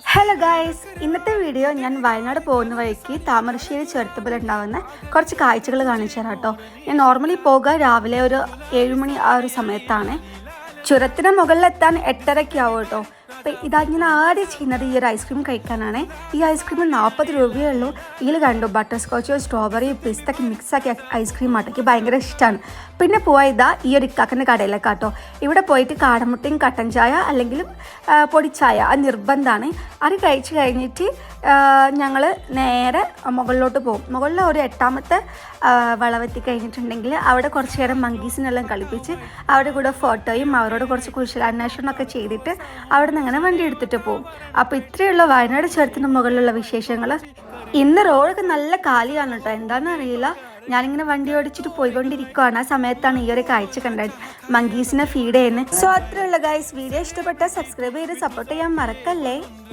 Hello guys, ഇന്നത്തെ video ഞാൻ വയനാട് പോകുന്ന വഴിക്ക് താമരശ്ശേരി ചേർത്തപ്പൽ ഉണ്ടാകുന്ന കുറച്ച് കാഴ്ചകൾ കാണിച്ചു തരാം കേട്ടോ. ഞാൻ നോർമലി പോകുക രാവിലെ ഒരു 7 മണി ആ ഒരു സമയത്താണ്. ചുരത്തിന് മുകളിലെത്താൻ 8:30 ആവും കേട്ടോ. അപ്പോൾ ഇതാ ഞാൻ ആദ്യം ചെയ്യുന്നത് ഈ ഒരു ഐസ്ക്രീം കഴിക്കാനാണ്. ഈ ഐസ്ക്രീം 40 രൂപയേ ഉള്ളൂ. ഇതിൽ കണ്ടു ബട്ടർ സ്കോച്ച്, സ്ട്രോബെറി, പിസ്തൊക്കെ മിക്സാക്കിയ ഐസ്ക്രീം ആട്ടോ. എനിക്ക് ഭയങ്കര ഇഷ്ടമാണ്. പിന്നെ പോയാൽ ഇതാ ഈ ഒരു ഇക്കാക്കൻ്റെ കടയിലേക്ക് കേട്ടോ. ഇവിടെ പോയിട്ട് കാടമുട്ടയും കട്ടൻ ചായ അല്ലെങ്കിൽ പൊടിച്ചായ അത് നിർബന്ധമാണ്. അത് കഴിച്ച് കഴിഞ്ഞിട്ട് ഞങ്ങൾ നേരെ മുകളിലോട്ട് പോകും. മുകളിൽ ഒരു 8ാമത്തെ വളവെത്തി കഴിഞ്ഞിട്ടുണ്ടെങ്കിൽ അവിടെ കുറച്ച് നേരം മങ്കീസിനെല്ലാം കളിപ്പിച്ച് അവരുടെ കൂടെ ഫോട്ടോയും അവരോട് കുറച്ച് കുശലാന്വേഷണമൊക്കെ ചെയ്തിട്ട് അവിടെ നിന്ന് അങ്ങനെ വണ്ടി എടുത്തിട്ട് പോകും. അപ്പോൾ ഇത്രയുള്ള വയനാട് ചുരത്തിന് മുകളിലുള്ള വിശേഷങ്ങൾ. ഇന്ന് റോഡൊക്കെ നല്ല കാലിയാണ് കേട്ടോ. എന്താണെന്ന് അറിയില്ല. ഞാനിങ്ങനെ വണ്ടി ഓടിച്ചിട്ട് പോയിക്കൊണ്ടിരിക്കുകയാണ്. ആ സമയത്താണ് ഈ ഒരു കാഴ്ച കണ്ടത്. മങ്കീസിനെ ഫീഡ് ചെയ്യുന്നത്. സോ അത്രയുള്ള ഗൈസ്. വീഡിയോ ഇഷ്ടപ്പെട്ടാൽ സബ്സ്ക്രൈബ് ചെയ്ത് സപ്പോർട്ട് ചെയ്യാൻ മറക്കല്ലേ.